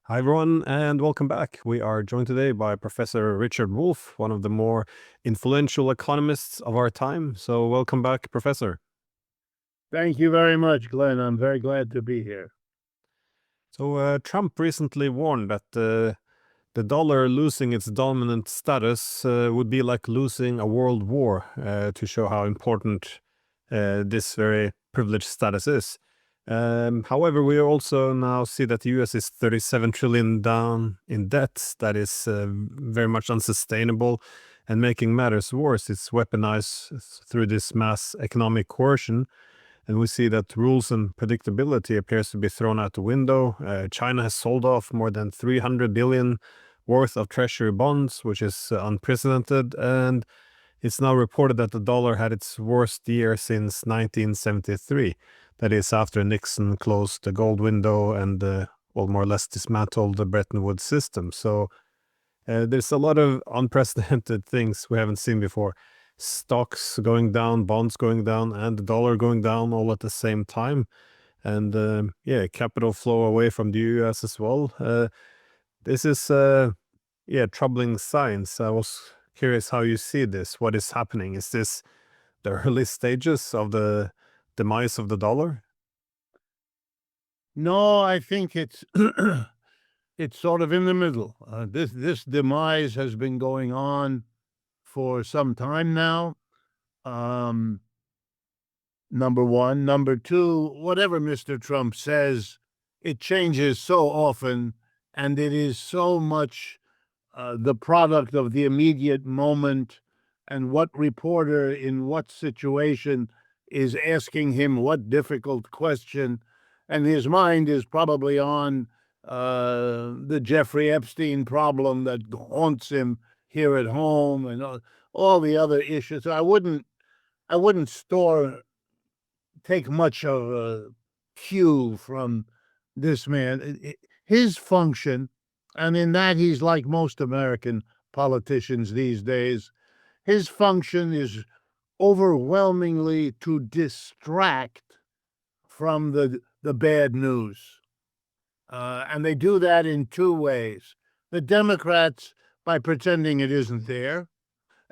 Hi, everyone, and welcome back. We are joined today by Professor Richard Wolff, one of the more influential economists of our time. So, welcome back, Professor. Thank you very much, Glenn. I'm very glad to be here. So, Trump recently warned that the dollar losing its dominant status would be like losing a world war, to show how important this very privileged status is. However, we also now see that the US is 37 trillion down in debt. That is very much unsustainable. And making matters worse, it's weaponized through this mass economic coercion. And we see that rules and predictability appears to be thrown out the window. China has sold off more than 300 billion worth of treasury bonds, which is unprecedented. And it's now reported that the dollar had its worst year since 1973. That is after Nixon closed the gold window and, more or less dismantled the Bretton Woods system. So there's a lot of unprecedented things we haven't seen before. Stocks going down, bonds going down, and the dollar going down all at the same time. And capital flow away from the US as well. This is troubling signs. I was curious how you see this. What is happening? Is this the early stages of the demise of the dollar? No, I think it's it's sort of in the middle. This demise has been going on for some time now. Number one. Number two, whatever Mr. Trump says, it changes so often, and it is so much the product of the immediate moment and what reporter in what situation is asking him what difficult question. And his mind is probably on the Jeffrey Epstein problem that haunts him here at home and all the other issues. I wouldn't take much of a cue from this man. His function, and in that he's like most American politicians these days, his function is overwhelmingly to distract from the bad news. And they do that in two ways. The Democrats, by pretending it isn't there,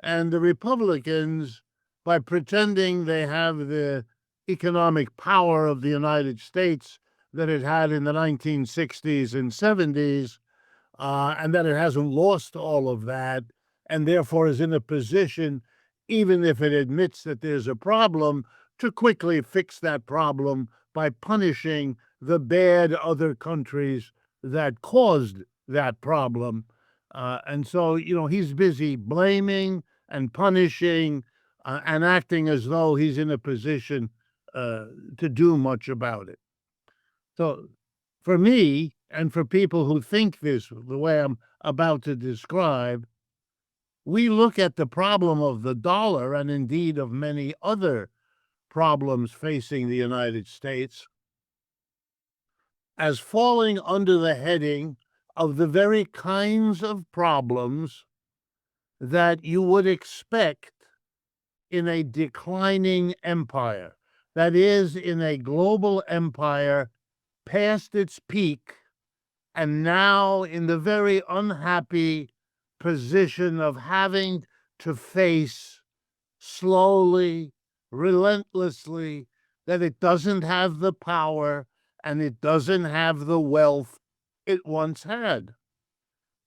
and the Republicans, by pretending they have the economic power of the United States that it had in the 1960s and 70s, and that it hasn't lost all of that, and therefore is in a position, even if it admits that there's a problem, to quickly fix that problem by punishing the bad other countries that caused that problem. And so, he's busy blaming and punishing and acting as though he's in a position to do much about it. So for me, and for people who think this the way I'm about to describe, we look at the problem of the dollar and indeed of many other problems facing the United States as falling under the heading of the very kinds of problems that you would expect in a declining empire. That is, in a global empire past its peak and now in the very unhappy position of having to face slowly, relentlessly, that it doesn't have the power and it doesn't have the wealth it once had.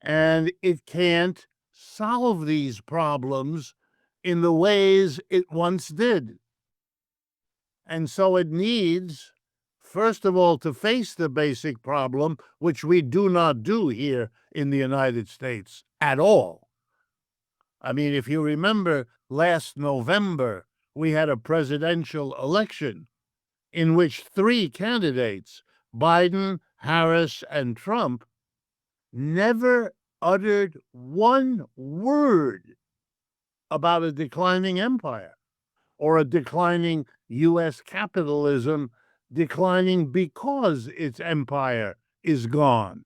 And it can't solve these problems in the ways it once did. And so it needs, first of all, to face the basic problem, which we do not do here in the United States at all. I mean, if you remember last November, we had a presidential election in which three candidates, Biden, Harris, and Trump, never uttered one word about a declining empire or a declining U.S. capitalism declining because its empire is gone.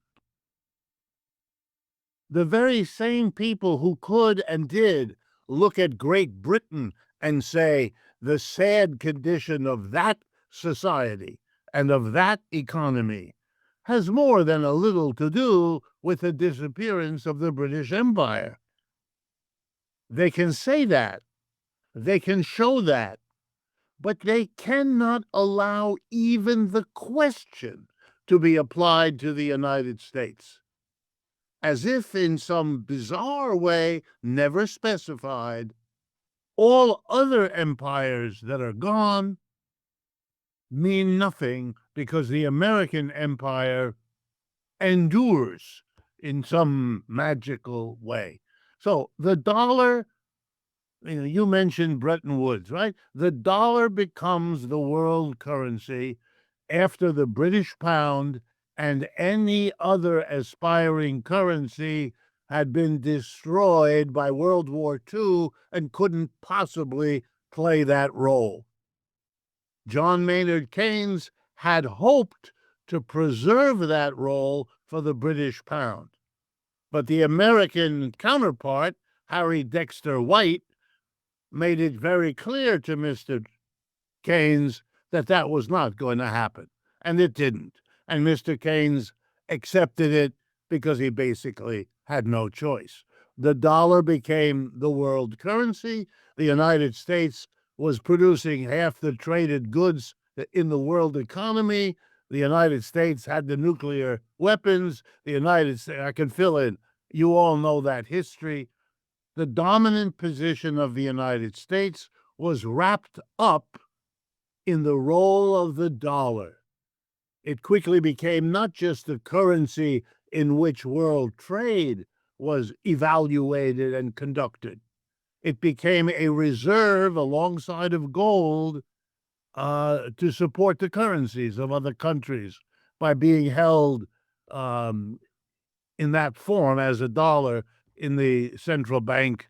The very same people who could and did look at Great Britain and say the sad condition of that society and of that economy has more than a little to do with the disappearance of the British Empire. They can say that, they can show that, but they cannot allow even the question to be applied to the United States, as if in some bizarre way, never specified, all other empires that are gone mean nothing because the American empire endures in some magical way. So the dollar, you mentioned Bretton Woods, right? The dollar becomes the world currency after the British pound and any other aspiring currency had been destroyed by World War II and couldn't possibly play that role. John Maynard Keynes had hoped to preserve that role for the British pound. But the American counterpart, Harry Dexter White, made it very clear to Mr. Keynes that that was not going to happen. And it didn't. And Mr. Keynes accepted it because he basically had no choice. The dollar became the world currency. The United States was producing half the traded goods in the world economy. The United States had the nuclear weapons. The United States, I can fill in, you all know that history. The dominant position of the United States was wrapped up in the role of the dollar. It quickly became not just the currency in which world trade was evaluated and conducted. It became a reserve alongside of gold to support the currencies of other countries by being held in that form as a dollar in the central bank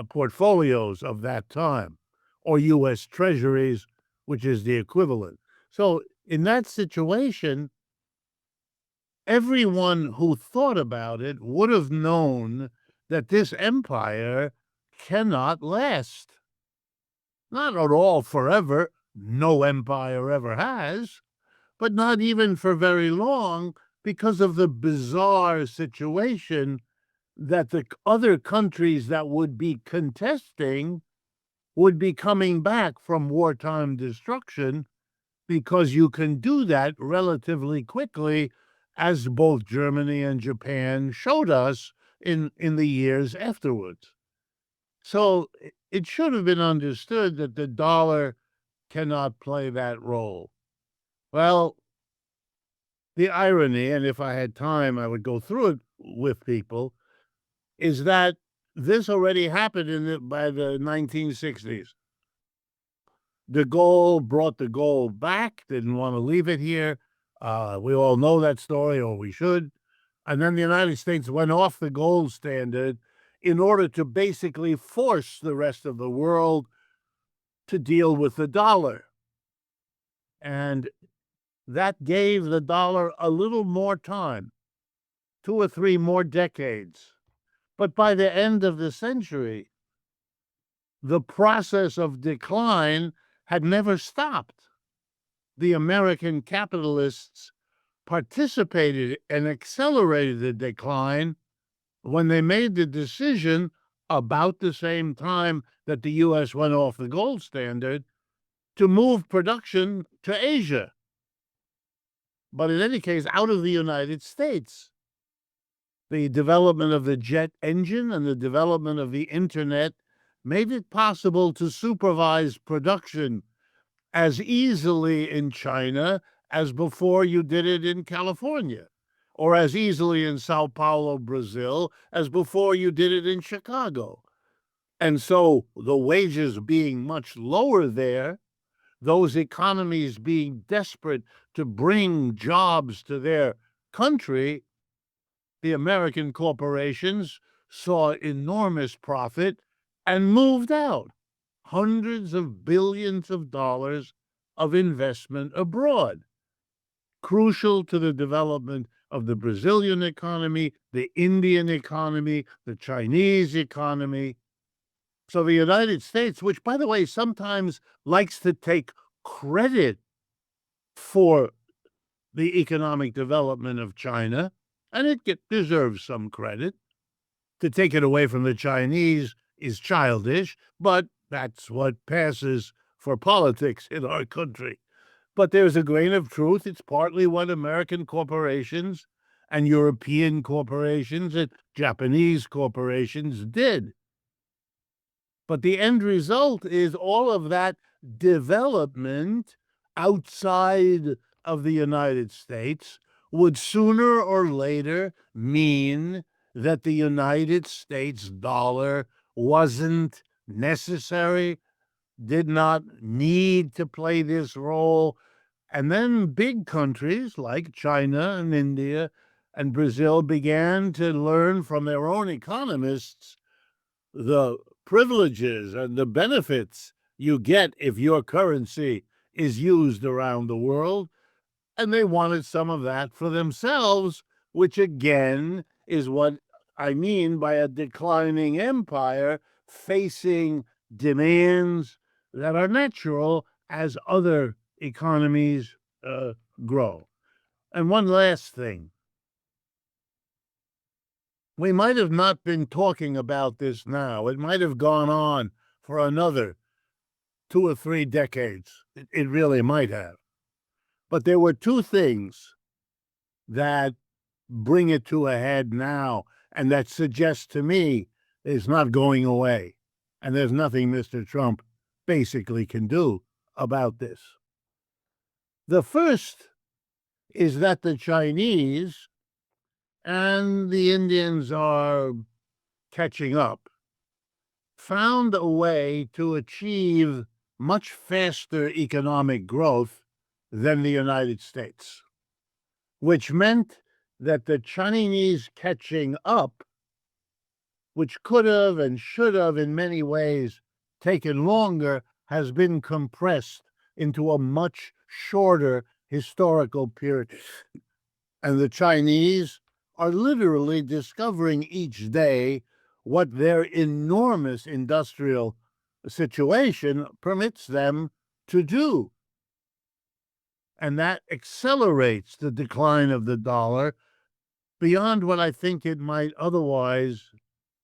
portfolios of that time, or U.S. treasuries, which is the equivalent. So in that situation, everyone who thought about it would have known that this empire cannot last. Not at all forever. No empire ever has, but not even for very long because of the bizarre situation that the other countries that would be contesting would be coming back from wartime destruction, because you can do that relatively quickly, as both Germany and Japan showed us in the years afterwards. So it should have been understood that the dollar cannot play that role. Well, the irony, and if I had time, I would go through it with people, is that this already happened by the 1960s. De Gaulle brought the gold back, didn't want to leave it here. We all know that story, or we should. And then the United States went off the gold standard in order to basically force the rest of the world to deal with the dollar. And that gave the dollar a little more time, 2 or 3 more decades. But by the end of the century, the process of decline had never stopped. The American capitalists participated and accelerated the decline when they made the decision about the same time that the U.S. went off the gold standard to move production to Asia. But in any case, out of the United States. The development of the jet engine and the development of the internet made it possible to supervise production as easily in China as before you did it in California, or as easily in Sao Paulo, Brazil, as before you did it in Chicago. And so the wages being much lower there, those economies being desperate to bring jobs to their country, the American corporations saw enormous profit and moved out hundreds of billions of dollars of investment abroad, crucial to the development of the Brazilian economy, the Indian economy, the Chinese economy. So the United States, which, by the way, sometimes likes to take credit for the economic development of China, and it deserves some credit. To take it away from the Chinese is childish, but that's what passes for politics in our country. But there's a grain of truth. It's partly what American corporations and European corporations and Japanese corporations did. But the end result is all of that development outside of the United States would sooner or later mean that the United States dollar wasn't necessary, did not need to play this role. And then big countries like China and India and Brazil began to learn from their own economists the privileges and the benefits you get if your currency is used around the world. And they wanted some of that for themselves, which again is what I mean by a declining empire facing demands that are natural as other economies grow. And one last thing. We might have not been talking about this now. It might have gone on for another 2 or 3 decades. It really might have. But there were 2 things that bring it to a head now and that suggest to me it's not going away. And there's nothing Mr. Trump basically can do about this. The first is that the Chinese and the Indians are catching up, found a way to achieve much faster economic growth than the United States, which meant that the Chinese catching up, which could have and should have in many ways taken longer, has been compressed into a much shorter historical period. And the Chinese are literally discovering each day what their enormous industrial situation permits them to do. And that accelerates the decline of the dollar beyond what I think it might otherwise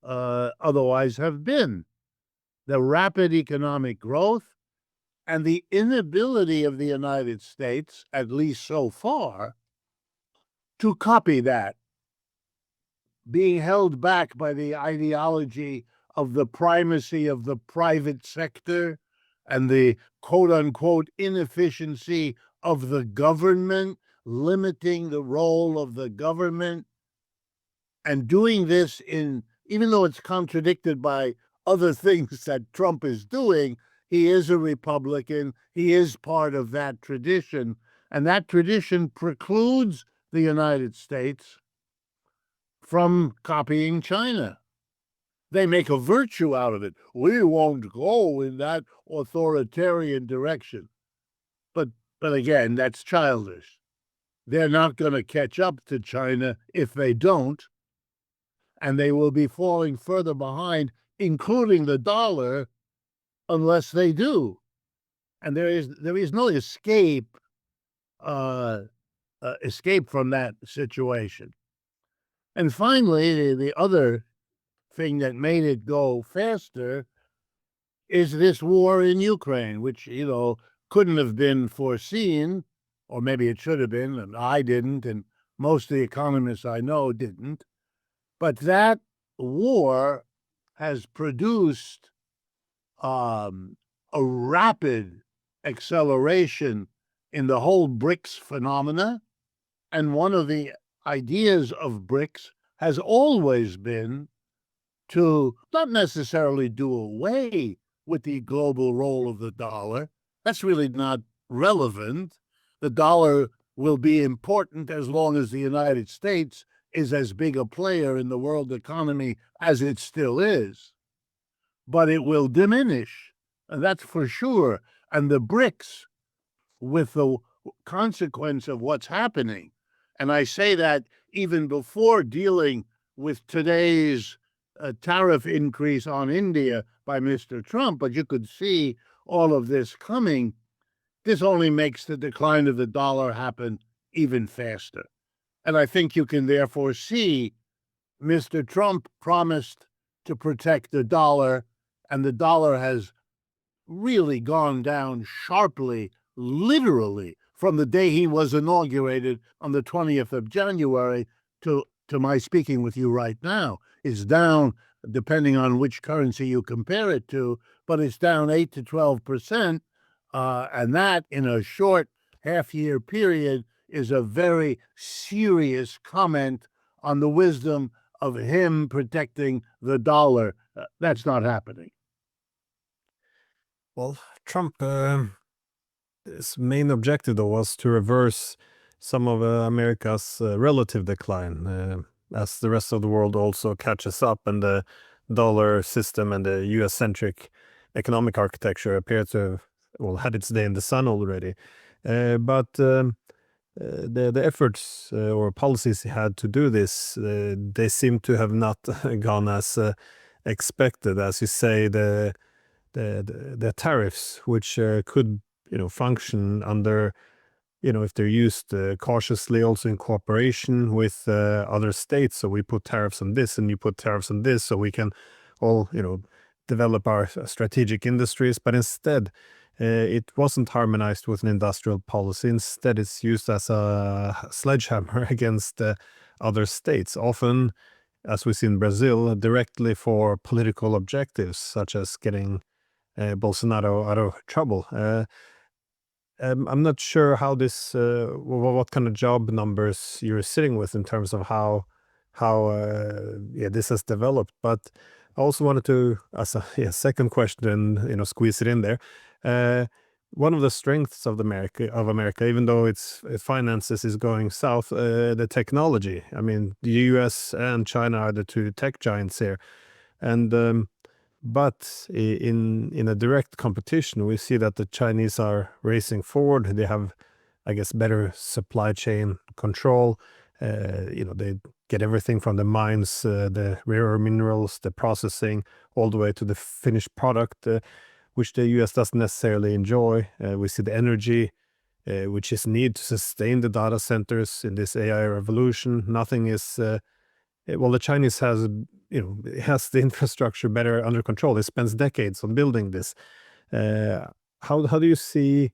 have been. The rapid economic growth and the inability of the United States, at least so far, to copy that, being held back by the ideology of the primacy of the private sector and the quote-unquote inefficiency of the government, limiting the role of the government, and doing this even though it's contradicted by other things that Trump is doing, he is a Republican, he is part of that tradition, and that tradition precludes the United States from copying China. They make a virtue out of it. We won't go in that authoritarian direction. But again, that's childish. They're not going to catch up to China if they don't, and they will be falling further behind, including the dollar, unless they do. And there is no escape from that situation. And finally, the other thing that made it go faster is this war in Ukraine, which, couldn't have been foreseen, or maybe it should have been, and I didn't, and most of the economists I know didn't. But that war has produced a rapid acceleration in the whole BRICS phenomena. And one of the ideas of BRICS has always been to not necessarily do away with the global role of the dollar. That's really not relevant. The dollar will be important as long as the United States is as big a player in the world economy as it still is. But it will diminish, and that's for sure. And the BRICS, with the consequence of what's happening, and I say that even before dealing with today's tariff increase on India by Mr. Trump, but you could see all of this coming. This only makes the decline of the dollar happen even faster. And I think you can therefore see Mr. Trump promised to protect the dollar, and the dollar has really gone down sharply, literally, from the day he was inaugurated on the 20th of January to my speaking with you right now. It's down, depending on which currency you compare it to, but it's down 8 to 12%. And that, in a short half-year period, is a very serious comment on the wisdom of him protecting the dollar. That's not happening. Well, Trump, his main objective, though, was to reverse some of America's relative decline as the rest of the world also catches up, and the dollar system and the US-centric economic architecture appear to have, well, had its day in the sun already. But the efforts or policies he had to do this, they seem to have not gone as expected. As you say, the tariffs, which could function under, if they're used cautiously, also in cooperation with other states. So we put tariffs on this and you put tariffs on this, so we can all develop our strategic industries. But instead, it wasn't harmonized with an industrial policy. Instead, it's used as a sledgehammer against other states, often, as we see in Brazil, directly for political objectives, such as getting Bolsonaro out of trouble. I'm not sure how this, what kind of job numbers you're sitting with in terms of how this has developed. But I also wanted to, as a second question, squeeze it in there. One of the strengths of America, even though its finances is going south, the technology. I mean, the U.S. and China are the two tech giants here, and but in a direct competition, we see that the Chinese are racing forward. They have, I guess, better supply chain control. They get everything from the mines, the rare minerals, the processing, all the way to the finished product, which the US doesn't necessarily enjoy. We see the energy, which is needed to sustain the data centers in this AI revolution. Nothing is, well, the Chinese has the infrastructure better under control. It spends decades on building this. How do you see,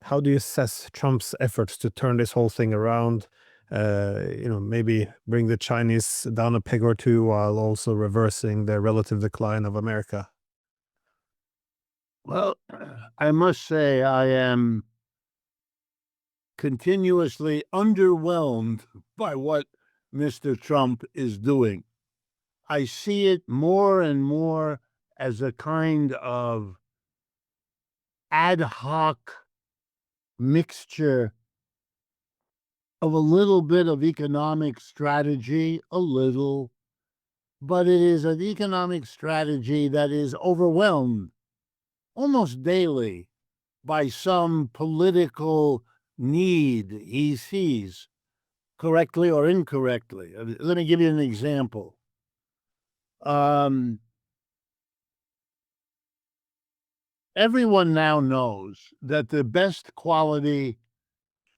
how do you assess Trump's efforts to turn this whole thing around? Maybe bring the Chinese down a peg or two while also reversing the relative decline of America. Well, I must say I am continuously underwhelmed by what Mr. Trump is doing. I see it more and more as a kind of ad hoc mixture of a little bit of economic strategy, but it is an economic strategy that is overwhelmed almost daily by some political need he sees, correctly or incorrectly. Let me give you an example. Everyone now knows that the best quality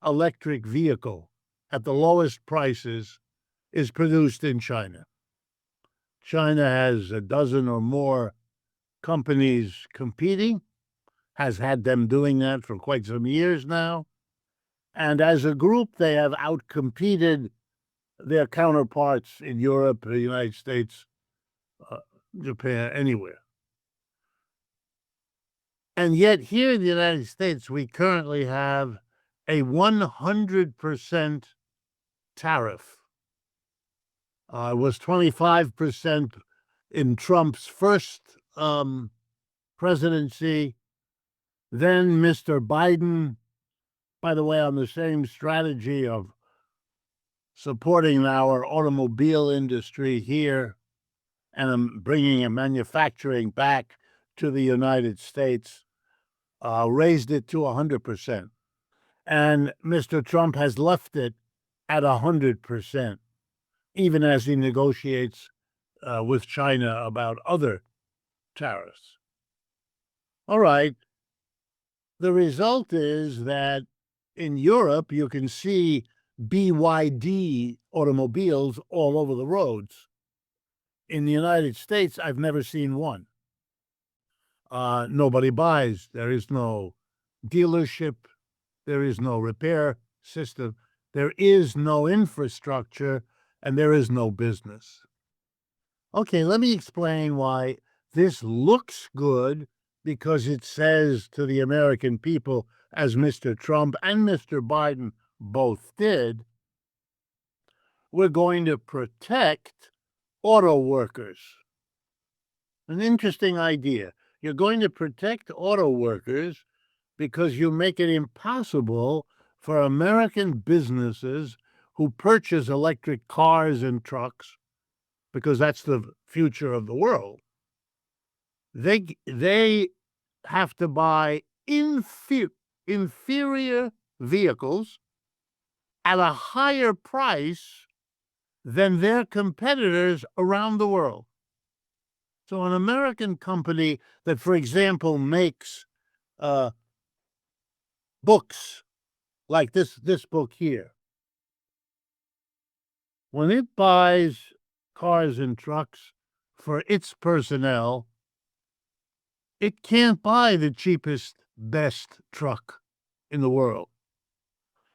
electric vehicle at the lowest prices is produced in China. China has a dozen or more companies competing, has had them doing that for quite some years now. And as a group, they have outcompeted their counterparts in Europe, the United States, Japan, anywhere. And yet here in the United States, we currently have a 100% tariff. It was 25% in Trump's first presidency. Then Mr. Biden, by the way, on the same strategy of supporting our automobile industry here and bringing a manufacturing back to the United States, raised it to 100%. And Mr. Trump has left it at 100%, even as he negotiates with China about other tariffs. All right. The result is that In Europe, you can see BYD automobiles all over the roads. In the United States, I've never seen one. Nobody buys. There is no dealership. There is no repair system. There is no infrastructure, and there is no business. Okay, let me explain why this looks good, because it says to the American people, as Mr. Trump and Mr. Biden both did, we're going to protect auto workers. An interesting idea. You're going to protect auto workers because you make it impossible for American businesses who purchase electric cars and trucks, because that's the future of the world. They have to buy inferior vehicles at a higher price than their competitors around the world. So an American company that, for example, makes books like this book here, when it buys cars and trucks for its personnel, it can't buy the cheapest, best truck in the world.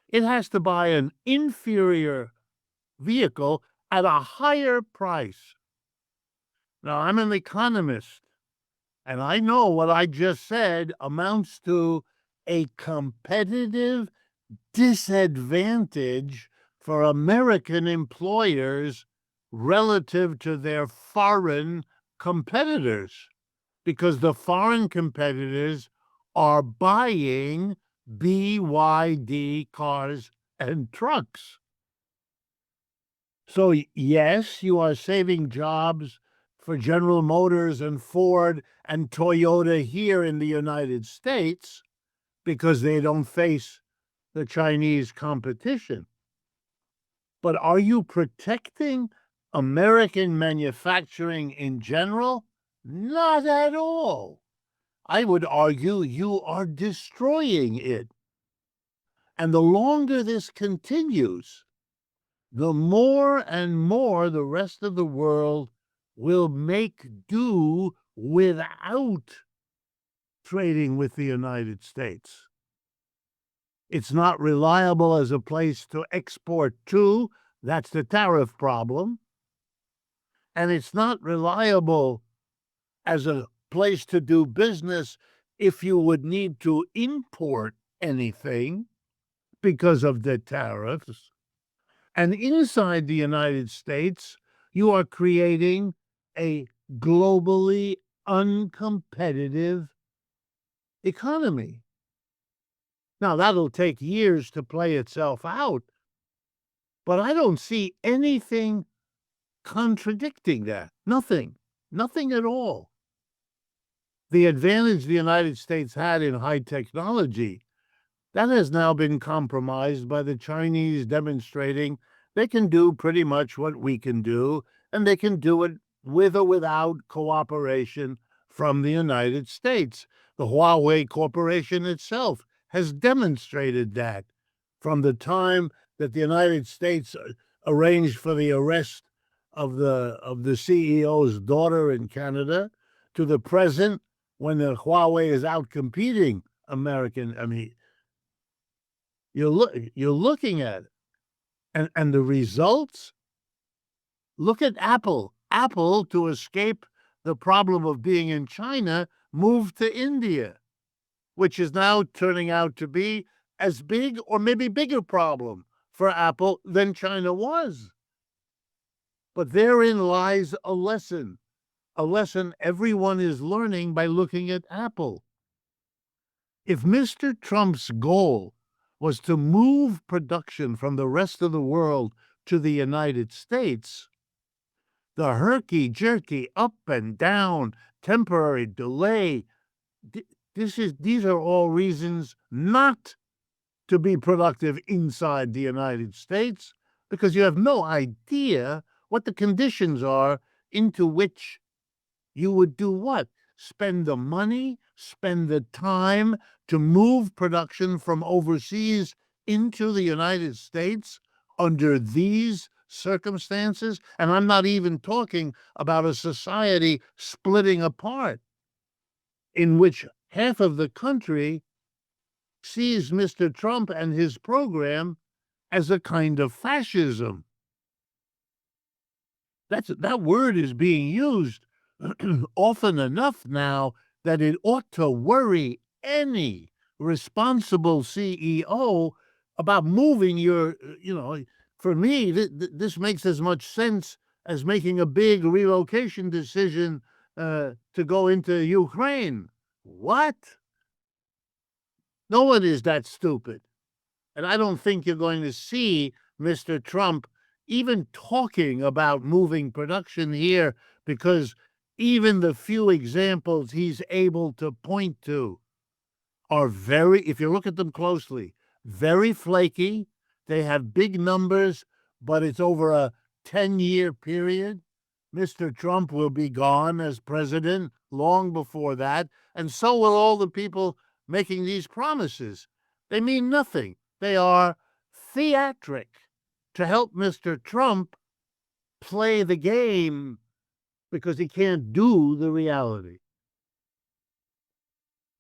It has to buy an inferior vehicle at a higher price. Now, I'm an economist, and I know what I just said amounts to a competitive disadvantage for American employers relative to their foreign competitors, because the foreign competitors are buying BYD cars and trucks. So, yes, you are saving jobs for General Motors and Ford and Toyota here in the United States, because they don't face the Chinese competition. But are you protecting American manufacturing in general? Not at all. I would argue you are destroying it. And the longer this continues, the more and more the rest of the world will make do without trading with the United States. It's not reliable as a place to export to. That's the tariff problem. And it's not reliable as a place to do business if you would need to import anything because of the tariffs. And inside the United States, you are creating a globally uncompetitive economy. Now, that'll take years to play itself out, but I don't see anything contradicting that. Nothing at all. The advantage the United States had in high technology, that has now been compromised by the Chinese demonstrating they can do pretty much what we can do, and they can do it with or without cooperation from the United States. The Huawei Corporation itself has demonstrated that from the time that the United States arranged for the arrest of the CEO's daughter in Canada to the present, when the Huawei is out competing American. I mean, you're looking at it, and the results. Look at Apple. Apple, to escape the problem of being in China, moved to India, which is now turning out to be as big or maybe bigger problem for Apple than China was. But therein lies a lesson everyone is learning by looking at Apple. If Mr. Trump's goal was to move production from the rest of the world to the United States, the herky-jerky, up and down, temporary delay, these are all reasons not to be productive inside the United States, because you have no idea what the conditions are into which you would do what? Spend the money, spend the time to move production from overseas into the United States under these circumstances? And I'm not even talking about a society splitting apart in which half of the country sees Mr. Trump and his program as a kind of fascism. That word is being used often enough now that it ought to worry any responsible CEO about moving your, for me, this makes as much sense as making a big relocation decision to go into Ukraine. What? No one is that stupid. And I don't think you're going to see Mr. Trump even talking about moving production here, because even the few examples he's able to point to are very, if you look at them closely, very flaky. They have big numbers, but it's over a 10-year period. Mr. Trump will be gone as president long before that, and so will all the people making these promises. They mean nothing. They are theatric to help Mr. Trump play the game because he can't do the reality.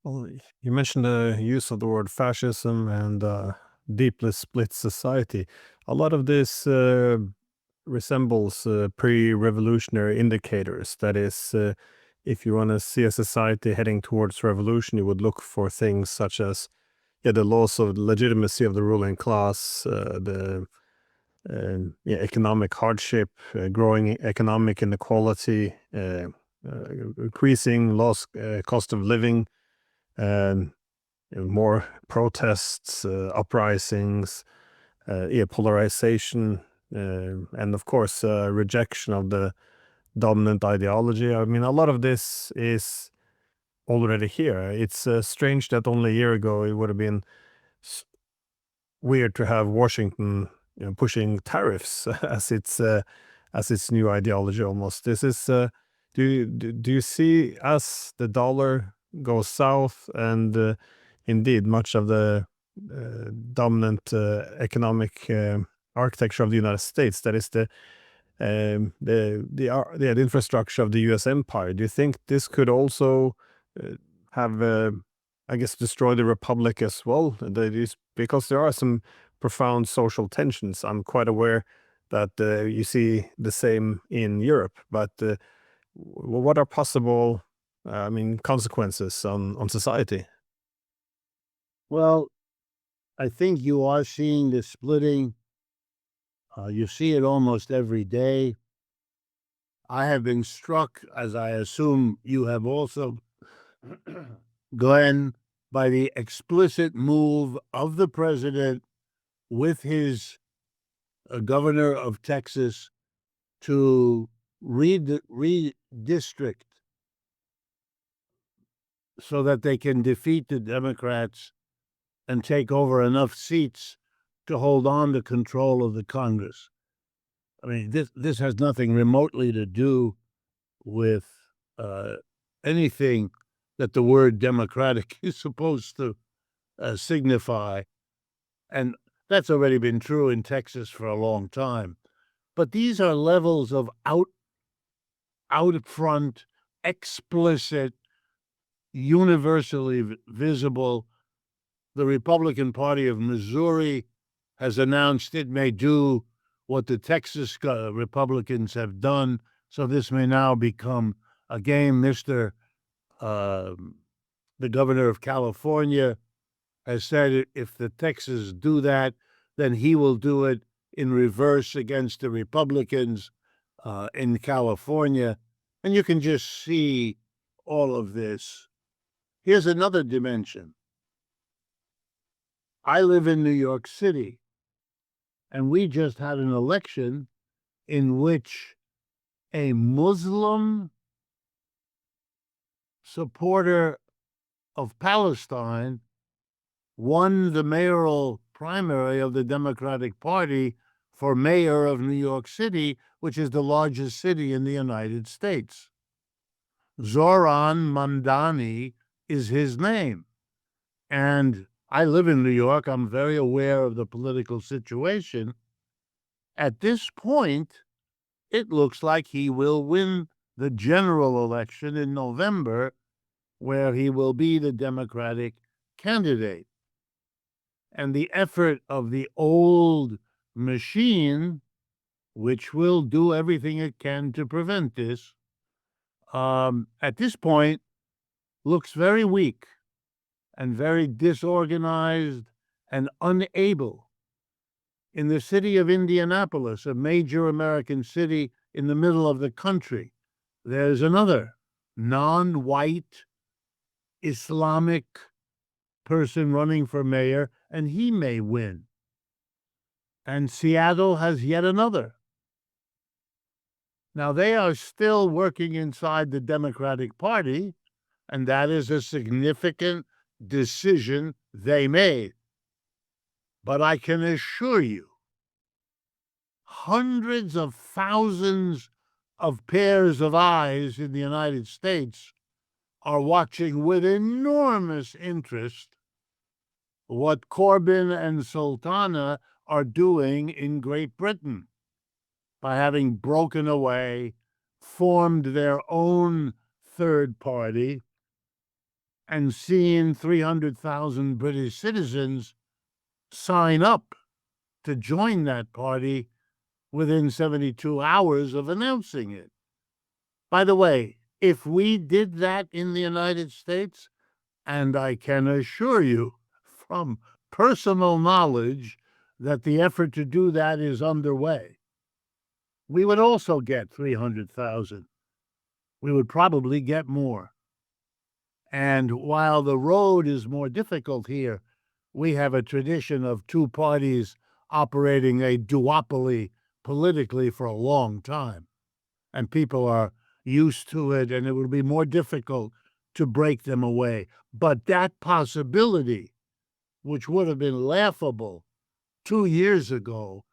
Well, you mentioned the use of the word fascism and deeply split society. A lot of this resembles pre-revolutionary indicators. That is, if you want to see a society heading towards revolution, you would look for things such as the loss of legitimacy of the ruling class, the economic hardship, growing economic inequality, increasing cost of living, more protests, uprisings, polarization, and of course, rejection of the dominant ideology. I mean, a lot of this is already here. It's strange that only a year ago it would have been weird to have Washington, pushing tariffs as its new ideology almost. This is do you see as the dollar goes south and indeed much of the dominant economic architecture of the United States, that is the infrastructure of the U.S. empire. Do you think this could also have I guess destroy the republic as well? Because there are some profound social tensions. I'm quite aware that you see the same in Europe, but what are possible, consequences on society? Well, I think you are seeing the splitting. You see it almost every day. I have been struck, as I assume you have also, Glenn, by the explicit move of the president with his governor of Texas to redistrict so that they can defeat the Democrats and take over enough seats to hold on to control of the Congress. I mean, this has nothing remotely to do with anything that the word democratic is supposed to signify. And that's already been true in Texas for a long time. But these are levels of out front, explicit, universally visible. The Republican Party of Missouri has announced it may do what the Texas Republicans have done. So this may now become a game. The governor of California has said if the Texans do that, then he will do it in reverse against the Republicans in California. And you can just see all of this. Here's another dimension. I live in New York City, and we just had an election in which a Muslim supporter of Palestine won the mayoral primary of the Democratic Party for mayor of New York City, which is the largest city in the United States. Zoran Mamdani is his name. And I live in New York. I'm very aware of the political situation. At this point, it looks like he will win the general election in November, where he will be the Democratic candidate. And the effort of the old machine, which will do everything it can to prevent this, at this point, looks very weak and very disorganized and unable. In the city of Indianapolis, a major American city in the middle of the country, there's another non-white Islamic person running for mayor, and he may win. And Seattle has yet another. Now, they are still working inside the Democratic Party, and that is a significant decision they made. But I can assure you, hundreds of thousands of pairs of eyes in the United States are watching with enormous interest what Corbyn and Sultana are doing in Great Britain by having broken away, formed their own third party, and seen 300,000 British citizens sign up to join that party within 72 hours of announcing it. By the way, if we did that in the United States, and I can assure you from personal knowledge that the effort to do that is underway, we would also get 300,000. We would probably get more. And while the road is more difficult here, we have a tradition of two parties operating a duopoly politically for a long time. And people are used to it, and it will be more difficult to break them away. But that possibility, which would have been laughable 2 years ago,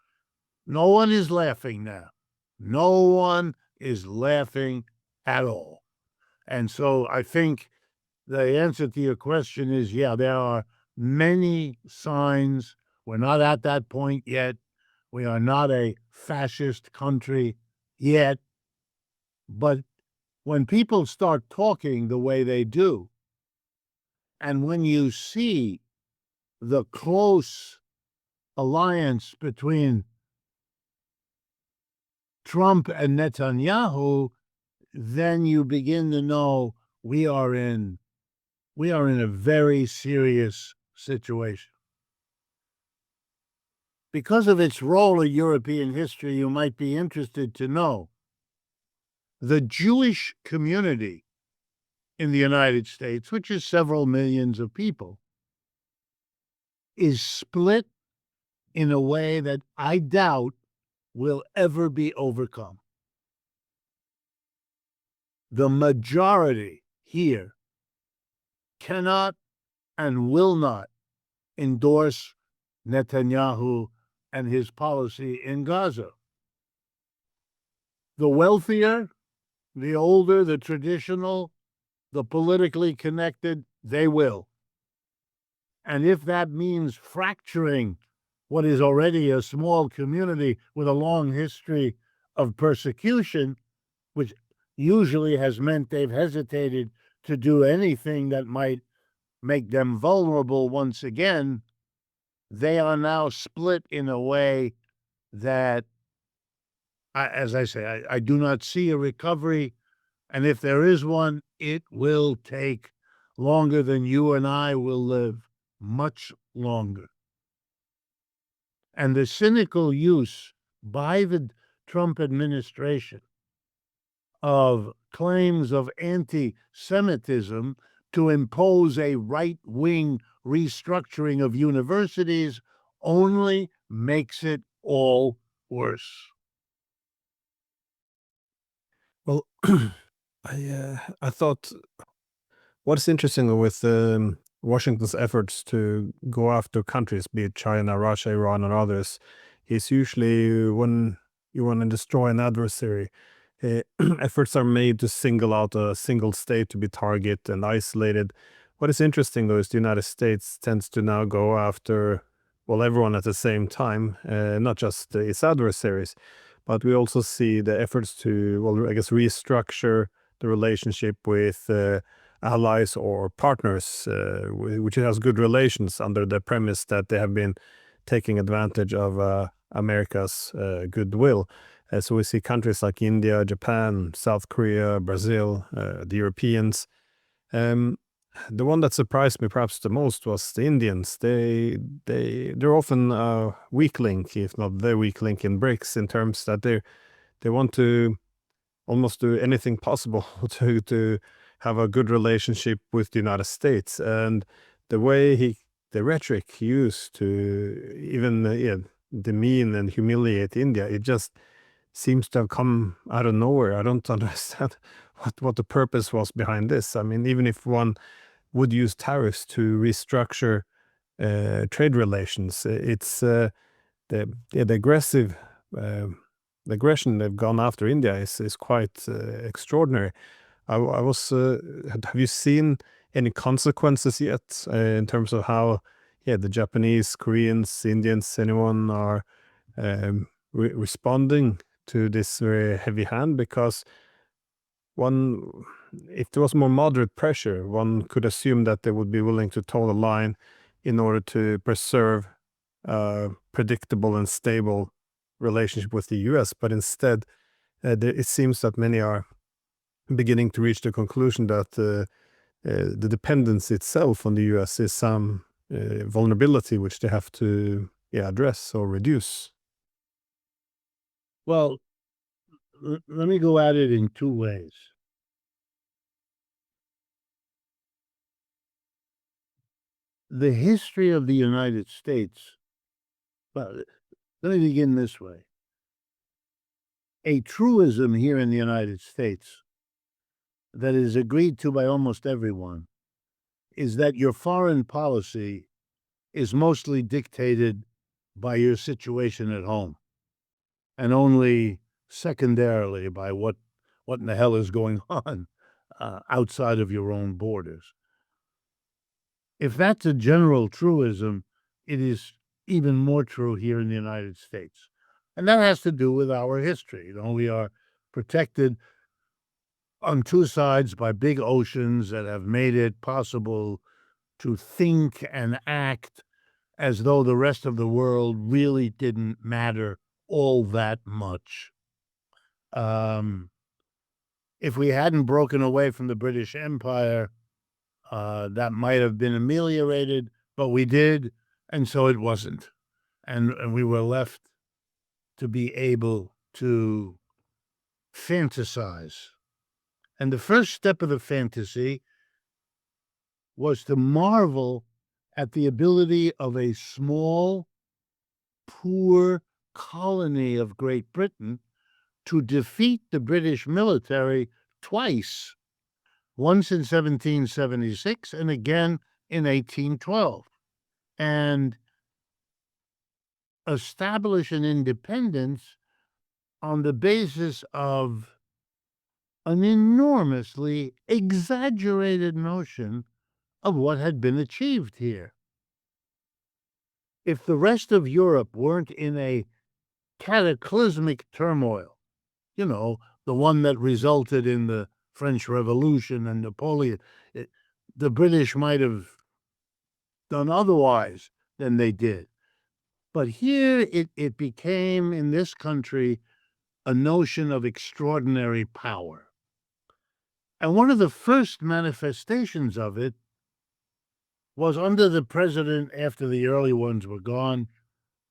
no one is laughing now. No one is laughing at all. And so I think the answer to your question is, yeah, there are many signs. We're not at that point yet. We are not a fascist country yet. But when people start talking the way they do, and when you see the close alliance between Trump and Netanyahu, then you begin to know we are in a very serious situation. Because of its role in European history, you might be interested to know the Jewish community in the United States, which is several millions of people, is split in a way that I doubt will ever be overcome. The majority here cannot and will not endorse Netanyahu and his policy in Gaza. The wealthier, the older, the traditional, the politically connected, they will. And if that means fracturing what is already a small community with a long history of persecution, which usually has meant they've hesitated to do anything that might make them vulnerable once again, they are now split in a way that, as I say, I do not see a recovery. And if there is one, it will take longer than you and I will live, much longer. And the cynical use by the Trump administration of claims of anti-Semitism to impose a right-wing restructuring of universities only makes it all worse. Well, I thought what's interesting with Washington's efforts to go after countries, be it China, Russia, Iran, and others, is usually when you want to destroy an adversary, efforts are made to single out a single state to be targeted and isolated, What is interesting, though, is the United States tends to now go after, well, everyone at the same time, not just its adversaries, but we also see the efforts to, well, I guess, restructure the relationship with allies or partners, which has good relations under the premise that they have been taking advantage of America's goodwill. So we see countries like India, Japan, South Korea, Brazil, the Europeans. The one that surprised me perhaps the most was the Indians. They're often a weak link, if not the weak link in BRICS, in terms that they want to almost do anything possible to have a good relationship with the United States. And the way the rhetoric he used to even demean and humiliate India, it just seems to have come out of nowhere. I don't understand what the purpose was behind this. I mean, even if one would use tariffs to restructure trade relations, it's the aggressive the aggression they've gone after India is quite extraordinary. I was have you seen any consequences yet in terms of how the Japanese, Koreans, Indians, anyone are responding to this very heavy hand? Because if there was more moderate pressure, one could assume that they would be willing to toe the line in order to preserve a predictable and stable relationship with the US. But instead, it seems that many are beginning to reach the conclusion that the dependence itself on the US is some vulnerability which they have to address or reduce. Well, let me go at it in two ways. The history of the United States, well, let me begin this way. A truism here in the United States that is agreed to by almost everyone is that your foreign policy is mostly dictated by your situation at home, and only secondarily by what in the hell is going on outside of your own borders. If that's a general truism, it is even more true here in the United States. And that has to do with our history. You know, we are protected on two sides by big oceans that have made it possible to think and act as though the rest of the world really didn't matter all that much. If we hadn't broken away from the British Empire, that might have been ameliorated, but we did, and so it wasn't. And we were left to be able to fantasize. And the first step of the fantasy was to marvel at the ability of a small, poor colony of Great Britain to defeat the British military twice, once in 1776 and again in 1812, and establish an independence on the basis of an enormously exaggerated notion of what had been achieved here. If the rest of Europe weren't in a cataclysmic turmoil, you know, the one that resulted in the French Revolution and Napoleon, the British might have done otherwise than they did. But here it became, in this country, a notion of extraordinary power. And one of the first manifestations of it was under the president, after the early ones were gone,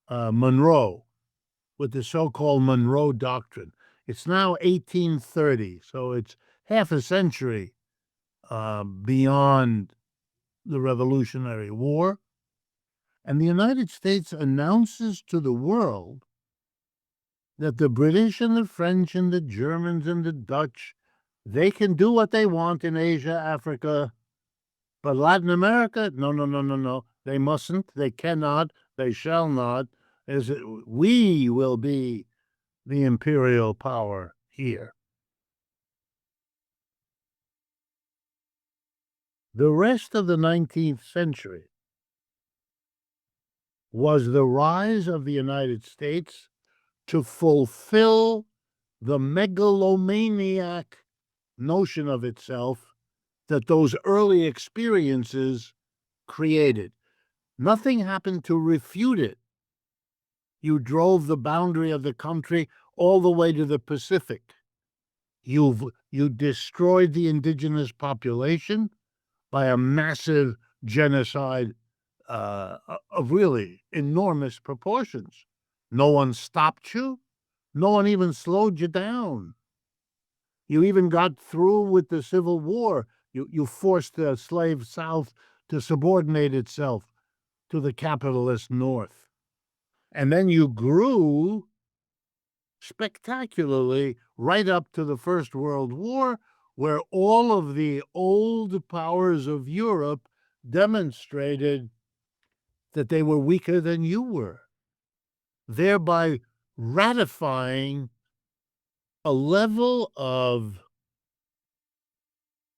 Monroe, with the so-called Monroe Doctrine. It's now 1830, so it's half a century beyond the Revolutionary War. And the United States announces to the world that the British and the French and the Germans and the Dutch, they can do what they want in Asia, Africa, but Latin America, no. They mustn't, they cannot, they shall not. We will be the imperial power here. The rest of the 19th century was the rise of the United States to fulfill the megalomaniac notion of itself that those early experiences created. Nothing happened to refute it. You drove the boundary of the country all the way to the Pacific. You destroyed the indigenous population by a massive genocide of really enormous proportions. No one stopped you. No one even slowed you down. You even got through with the Civil War. You forced the slave South to subordinate itself to the capitalist North. And then you grew spectacularly right up to the First World War, where all of the old powers of Europe demonstrated that they were weaker than you were, thereby ratifying a level of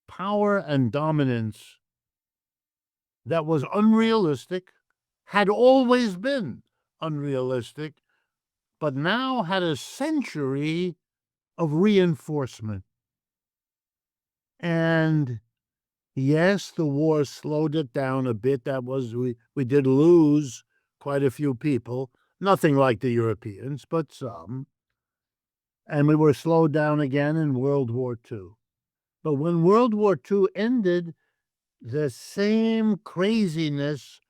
power and dominance that was unrealistic, had always been unrealistic, but now had a century of reinforcement. And yes, the war slowed it down a bit. That was, we did lose quite a few people, nothing like the Europeans, but some. And we were slowed down again in World War II. But when World War II ended, the same craziness,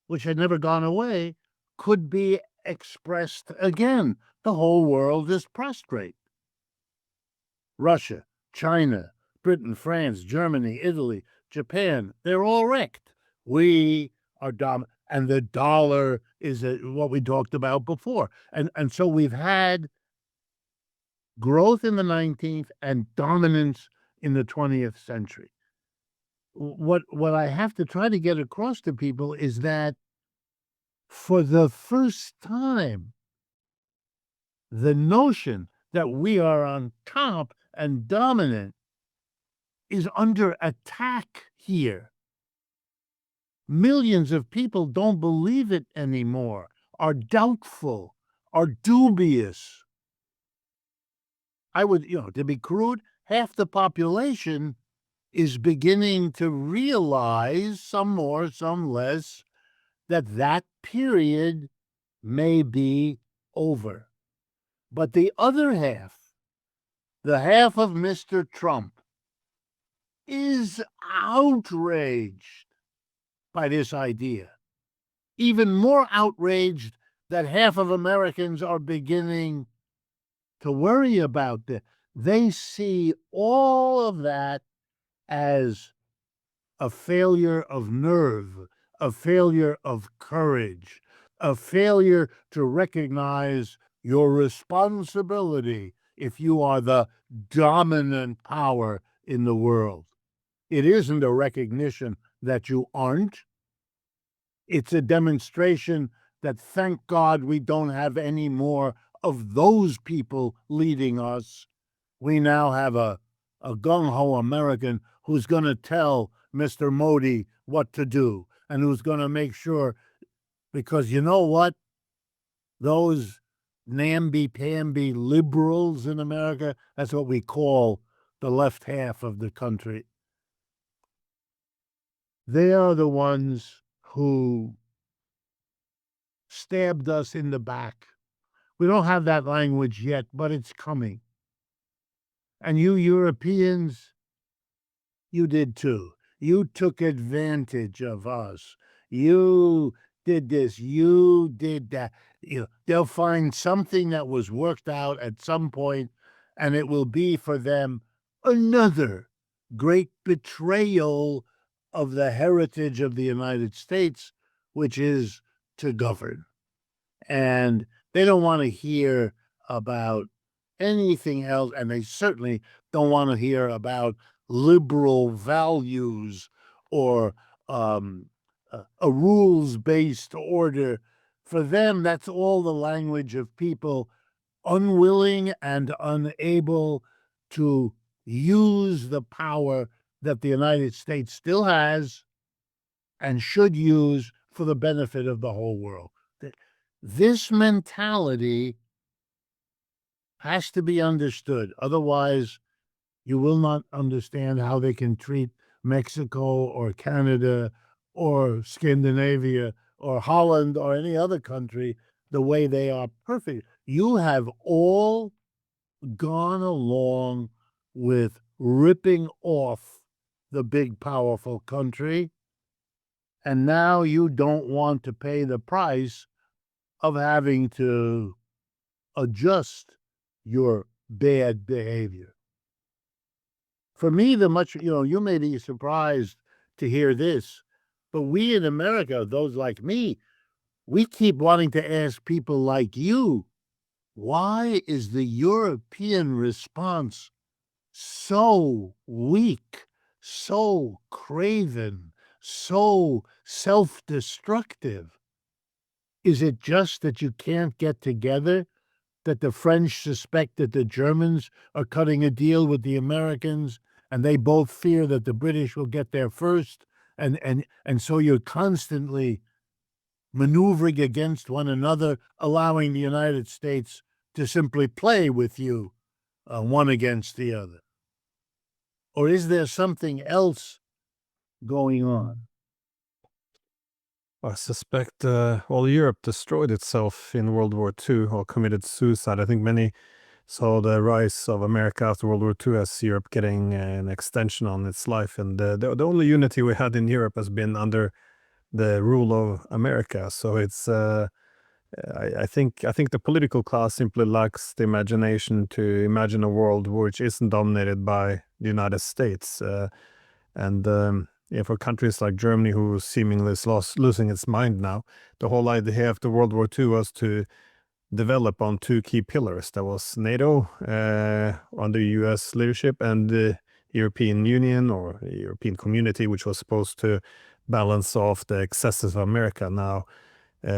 which had never gone away, could be expressed again. The whole world is prostrate. Russia, China, Britain, France, Germany, Italy, Japan, they're all wrecked. We are and the dollar is what we talked about before. And so we've had growth in the 19th and dominance in the 20th century. What I have to try to get across to people is that for the first time, the notion that we are on top and dominant is under attack here. Millions of people don't believe it anymore, are doubtful, are dubious. I would, to be crude, half the population is beginning to realize, some more, some less, that that period may be over. But the other half, the half of Mr. Trump, is outraged by this idea. Even more outraged that half of Americans are beginning to worry about this. They see all of that as a failure of nerve, a failure of courage, a failure to recognize your responsibility if you are the dominant power in the world. It isn't a recognition that you aren't. It's a demonstration that, thank God, we don't have any more of those people leading us. We now have a gung-ho American who's going to tell Mr. Modi what to do and who's going to make sure, because you know what? Those namby-pamby liberals in America, that's what we call the left half of the country. They are the ones who stabbed us in the back. We don't have that language yet, but it's coming. And you Europeans, you did too. You took advantage of us. You did this. You did that. They'll find something that was worked out at some point, and it will be for them another great betrayal of the heritage of the United States, which is to govern. And they don't want to hear about anything else, and they certainly don't want to hear about liberal values or a rules-based order. For them, that's all the language of people unwilling and unable to use the power that the United States still has and should use for the benefit of the whole world. This mentality has to be understood. Otherwise, you will not understand how they can treat Mexico or Canada or Scandinavia or Holland or any other country the way they are perfect. You have all gone along with ripping off the big, powerful country, and now you don't want to pay the price of having to adjust your bad behavior. For me, you may be surprised to hear this, but we in America, those like me, we keep wanting to ask people like you, why is the European response so weak, so craven, so self-destructive? Is it just that you can't get together? That the French suspect that the Germans are cutting a deal with the Americans, and they both fear that the British will get there first, and so you're constantly maneuvering against one another, allowing the United States to simply play with you, one against the other? Or is there something else going on? I suspect, well, Europe destroyed itself in World War II or committed suicide. I think many saw the rise of America after World War II as Europe getting an extension on its life. And the only unity we had in Europe has been under the rule of America. So it's, I think the political class simply lacks the imagination to imagine a world which isn't dominated by the United States. And yeah, for countries like Germany, who seemingly is losing its mind now, the whole idea after World War II was to develop on two key pillars. That was NATO under US leadership, and the European Union or European Community, which was supposed to balance off the excesses of America. Now,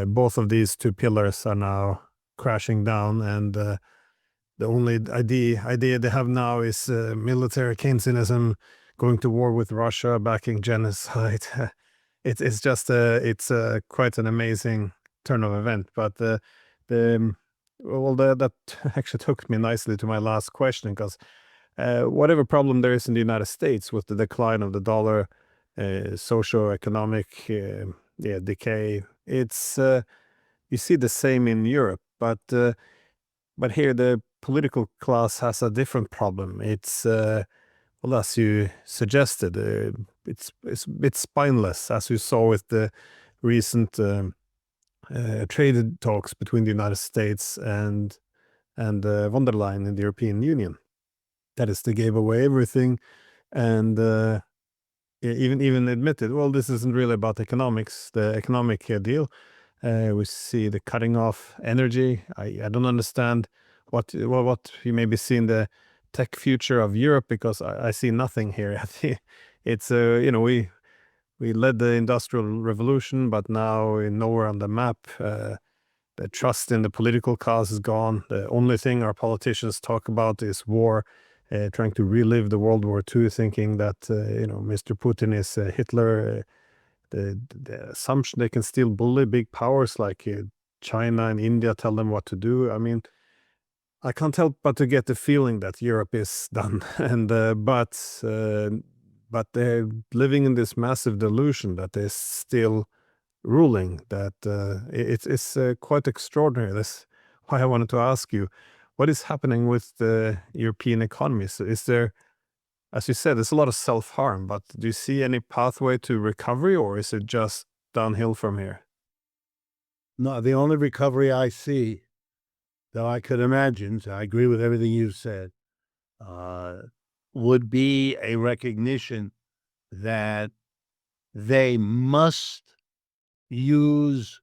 both of these two pillars are now crashing down, and the only idea they have now is military Keynesianism, going to war with Russia, backing genocide. It's just quite an amazing turn of event. But that actually took me nicely to my last question, because whatever problem there is in the United States with the decline of the dollar, socio-economic decay, it's you see the same in Europe, but here the political class has a different problem. It's well, as you suggested, it's a bit spineless, as we saw with the recent trade talks between the United States and von der Leyen in the European Union. That is, they gave away everything, and even admitted, well, this isn't really about economics, the economic deal. We see the cutting off energy. I don't understand what you maybe see in the tech future of Europe, because I see nothing here. It's we led the industrial revolution, but now we're nowhere on the map. The trust in the political cause is gone. The only thing our politicians talk about is war, trying to relive the World War II, thinking that Mr. Putin is Hitler. The assumption they can still bully big powers like China and India, tell them what to do. I mean, I can't help but to get the feeling that Europe is done, and but they're living in this massive delusion that they're still ruling. That it's quite extraordinary. That's why I wanted to ask you, what is happening with the European economies? Is there, as you said, there's a lot of self-harm, but do you see any pathway to recovery, or is it just downhill from here? No, the only recovery I see, though I could imagine, so I agree with everything you've said, would be a recognition that they must use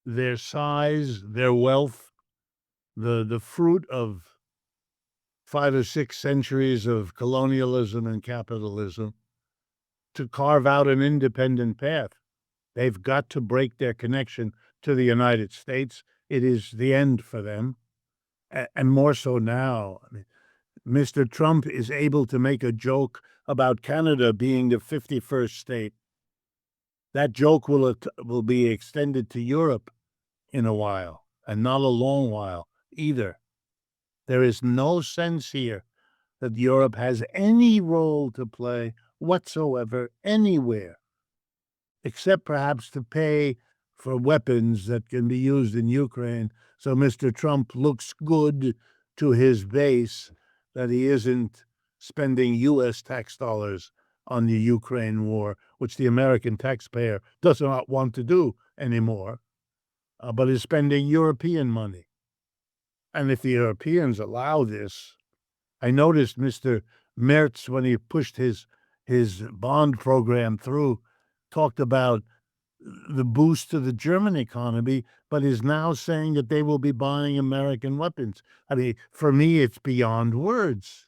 their size, their wealth, the fruit of 5 or 6 centuries of colonialism and capitalism, to carve out an independent path. They've got to break their connection to the United States. It is the end for them, and more so now. I mean, Mr. Trump is able to make a joke about Canada being the 51st state. That joke will be extended to Europe in a while, and not a long while either. There is no sense here that Europe has any role to play whatsoever anywhere, except perhaps to pay for weapons that can be used in Ukraine. So Mr. Trump looks good to his base that he isn't spending U.S. tax dollars on the Ukraine war, which the American taxpayer does not want to do anymore, but is spending European money. And if the Europeans allow this, I noticed Mr. Merz, when he pushed his bond program through, talked about the boost to the German economy, but is now saying that they will be buying American weapons. I mean, for me, it's beyond words.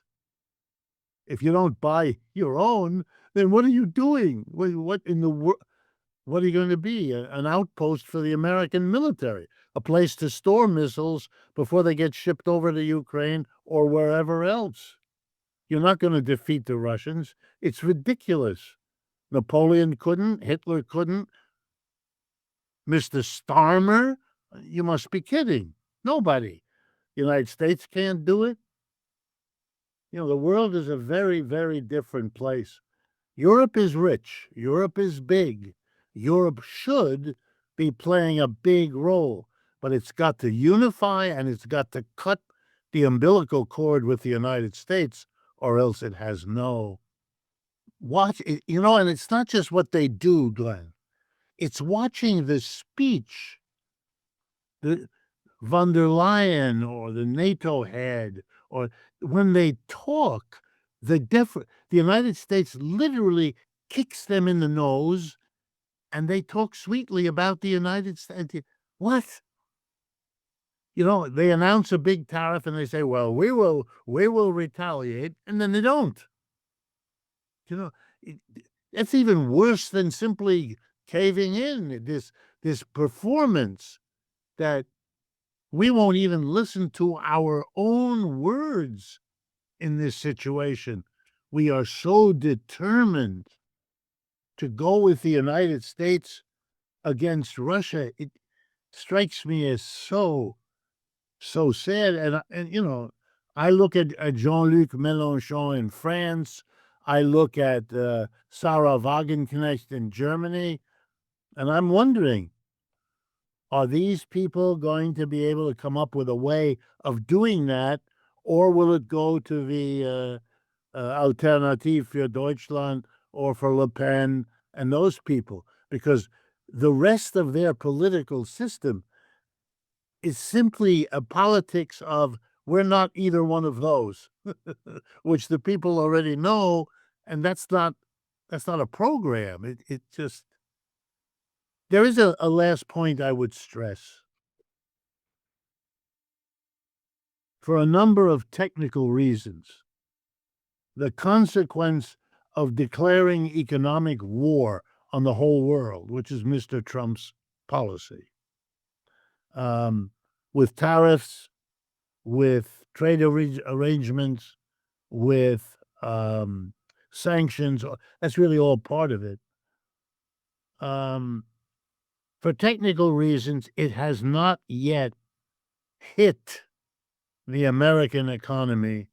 If you don't buy your own, then what are you doing? What in the world? What are you going to be? An outpost for the American military, a place to store missiles before they get shipped over to Ukraine or wherever else. You're not going to defeat the Russians. It's ridiculous. Napoleon couldn't, Hitler couldn't. Mr. Starmer, you must be kidding. Nobody. The United States can't do it. You know, the world is a very, very different place. Europe is rich. Europe is big. Europe should be playing a big role, but it's got to unify and it's got to cut the umbilical cord with the United States, or else it has no. Watch it, you know, and it's not just what they do, Glenn. It's watching the speech, the von der Leyen or the NATO head, or when they talk, the United States literally kicks them in the nose, and they talk sweetly about the United States. What? You know, they announce a big tariff and they say, well, we will retaliate, and then they don't. You know, that's even worse than simply caving in, this performance that we won't even listen to our own words in this situation. We are so determined to go with the United States against Russia. It strikes me as so sad. And you know, I look at Jean-Luc Mélenchon in France. I look at Sarah Wagenknecht in Germany, and I'm wondering, are these people going to be able to come up with a way of doing that, or will it go to the Alternative für Deutschland or for Le Pen and those people? Because the rest of their political system is simply a politics of we're not either one of those, which the people already know, and that's not a program. It just, there is a last point I would stress. For a number of technical reasons, the consequence of declaring economic war on the whole world, which is Mr. Trump's policy, with tariffs, with trade arrangements, with sanctions, that's really all part of it. For technical reasons, it has not yet hit the American economy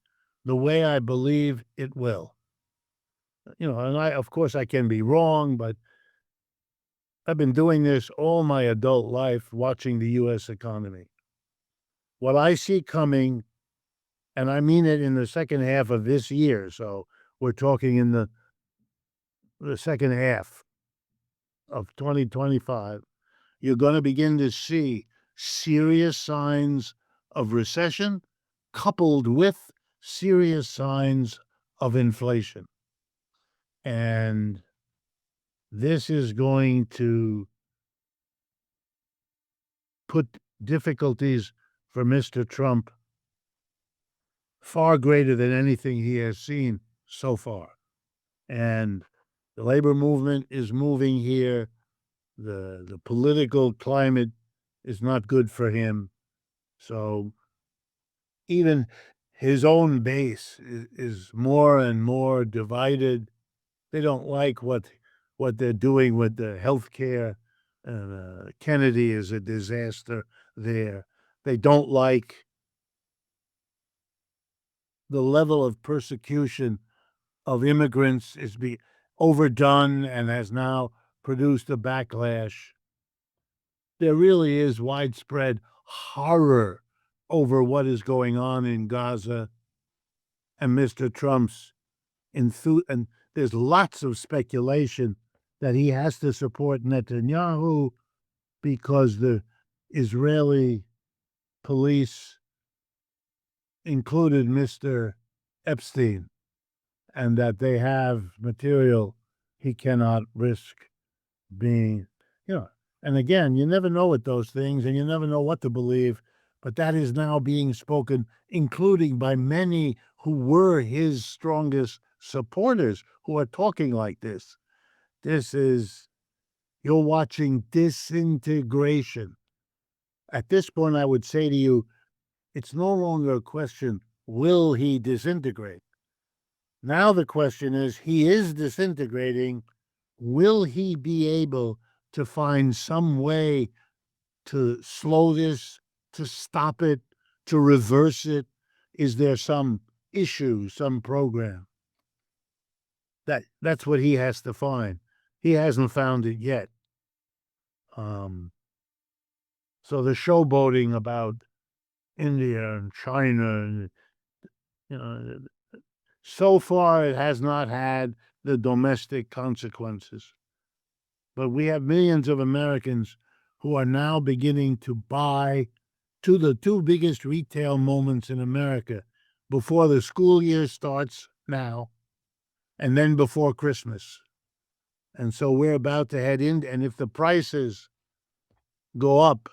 the way I believe it will. You know, and of course, I can be wrong, but I've been doing this all my adult life, watching the U.S. economy. What I see coming, and I mean it in the second half of this year, so we're talking in the second half of 2025, you're going to begin to see serious signs of recession coupled with serious signs of inflation. And this is going to put difficulties for Mr. Trump far greater than anything he has seen so far. And the labor movement is moving here. The political climate is not good for him. So even his own base is more and more divided. They don't like what they're doing with the health care. Kennedy is a disaster there. They don't like the level of persecution of immigrants is overdone and has now produced a backlash. There really is widespread horror over what is going on in Gaza, and Mr. Trump's and there's lots of speculation that he has to support Netanyahu because the Israeli police included Mr. Epstein and that they have material he cannot risk being, and again, you never know with those things and you never know what to believe, but that is now being spoken, including by many who were his strongest supporters who are talking like this. You're watching disintegration. At this point, I would say to you, it's no longer a question, will he disintegrate? Now the question is, he is disintegrating. Will he be able to find some way to slow this, to stop it, to reverse it? Is there some issue, some program? That's what he has to find. He hasn't found it yet. So the showboating about India and China, so far it has not had the domestic consequences. But we have millions of Americans who are now beginning to buy to the two biggest retail moments in America before the school year starts now and then before Christmas. And so we're about to head in, and if the prices go up,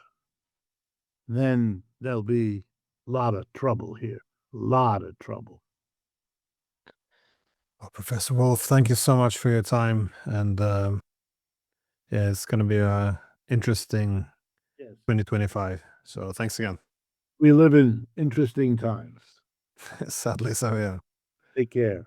then there'll be a lot of trouble here. A lot of trouble. Well, Professor Wolff, thank you so much for your time. And yeah, it's going to be a interesting 2025. So thanks again. We live in interesting times. Sadly so, yeah. Take care.